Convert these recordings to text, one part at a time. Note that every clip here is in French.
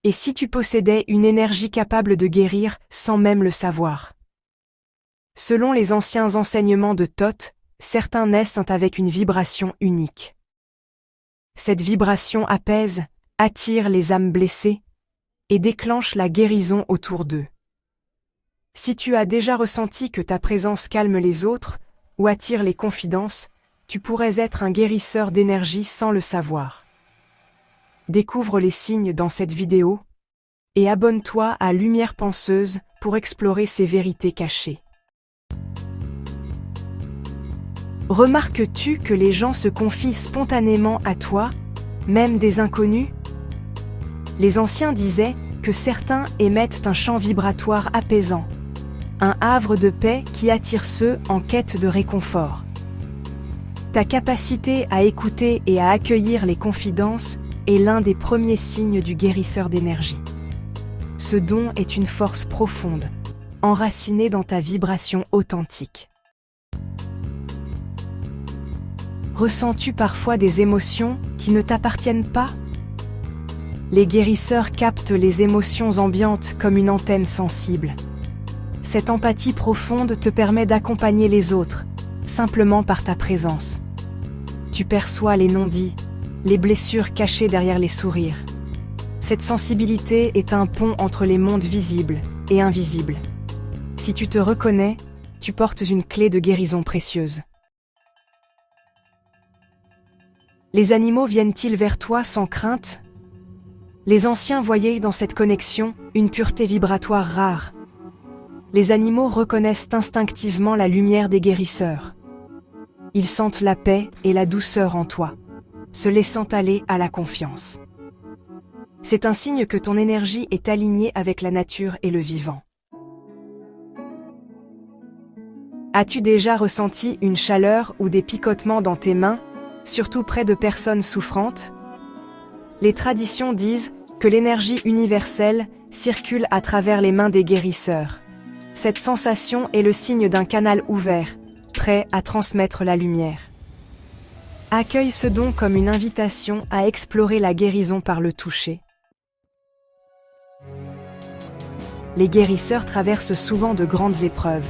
Et si tu possédais une énergie capable de guérir sans même le savoir? Selon les anciens enseignements de Thoth, certains naissent avec une vibration unique. Cette vibration apaise, attire les âmes blessées et déclenche la guérison autour d'eux. Si tu as déjà ressenti que ta présence calme les autres ou attire les confidences, tu pourrais être un guérisseur d'énergie sans le savoir. Découvre les signes dans cette vidéo et abonne-toi à Lumière Penseuse pour explorer ces vérités cachées. Remarques-tu que les gens se confient spontanément à toi, même des inconnus? Les anciens disaient que certains émettent un champ vibratoire apaisant, un havre de paix qui attire ceux en quête de réconfort. Ta capacité à écouter et à accueillir les confidences est l'un des premiers signes du guérisseur d'énergie. Ce don est une force profonde, enracinée dans ta vibration authentique. Ressens-tu parfois des émotions qui ne t'appartiennent pas? Les guérisseurs captent les émotions ambiantes comme une antenne sensible. Cette empathie profonde te permet d'accompagner les autres, simplement par ta présence. Tu perçois les non-dits, les blessures cachées derrière les sourires. Cette sensibilité est un pont entre les mondes visibles et invisibles. Si tu te reconnais, tu portes une clé de guérison précieuse. Les animaux viennent-ils vers toi sans crainte? Les anciens voyaient dans cette connexion une pureté vibratoire rare. Les animaux reconnaissent instinctivement la lumière des guérisseurs. Ils sentent la paix et la douceur en toi, se laissant aller à la confiance. C'est un signe que ton énergie est alignée avec la nature et le vivant. As-tu déjà ressenti une chaleur ou des picotements dans tes mains, surtout près de personnes souffrantes? Les traditions disent que l'énergie universelle circule à travers les mains des guérisseurs. Cette sensation est le signe d'un canal ouvert, prêt à transmettre la lumière. Accueille ce don comme une invitation à explorer la guérison par le toucher. Les guérisseurs traversent souvent de grandes épreuves.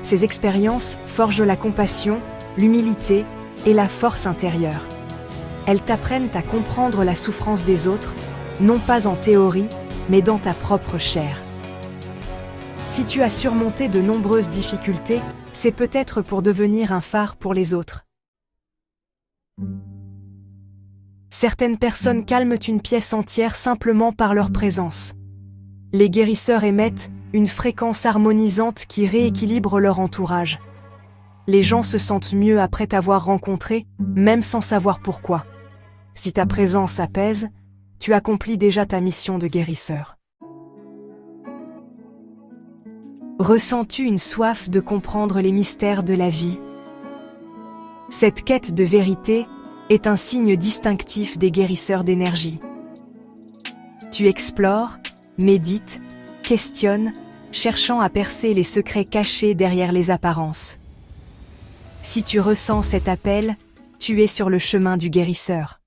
Ces expériences forgent la compassion, l'humilité et la force intérieure. Elles t'apprennent à comprendre la souffrance des autres, non pas en théorie, mais dans ta propre chair. Si tu as surmonté de nombreuses difficultés, c'est peut-être pour devenir un phare pour les autres. Certaines personnes calment une pièce entière simplement par leur présence. Les guérisseurs émettent une fréquence harmonisante qui rééquilibre leur entourage. Les gens se sentent mieux après t'avoir rencontré, même sans savoir pourquoi. Si ta présence apaise, tu accomplis déjà ta mission de guérisseur. Ressens-tu une soif de comprendre les mystères de la vie? Cette quête de vérité est un signe distinctif des guérisseurs d'énergie. Tu explores, médites, questionnes, cherchant à percer les secrets cachés derrière les apparences. Si tu ressens cet appel, tu es sur le chemin du guérisseur.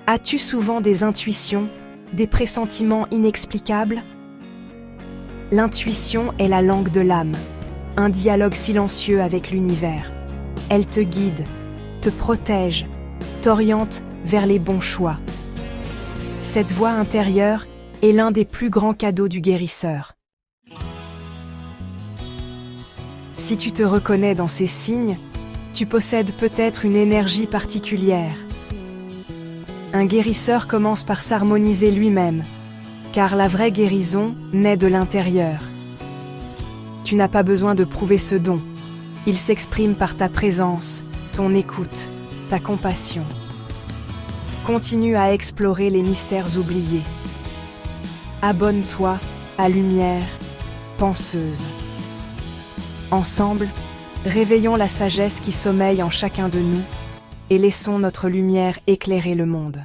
As-tu souvent des intuitions, des pressentiments inexplicables? L'intuition est la langue de l'âme, un dialogue silencieux avec l'univers. Elle te guide, te protège, t'oriente vers les bons choix. Cette voix intérieure est l'un des plus grands cadeaux du guérisseur. Si tu te reconnais dans ces signes, tu possèdes peut-être une énergie particulière. Un guérisseur commence par s'harmoniser lui-même, car la vraie guérison naît de l'intérieur. Tu n'as pas besoin de prouver ce don. Il s'exprime par ta présence, ton écoute, ta compassion. Continue à explorer les mystères oubliés. Abonne-toi à Lumière Penseuse. Ensemble, réveillons la sagesse qui sommeille en chacun de nous et laissons notre lumière éclairer le monde.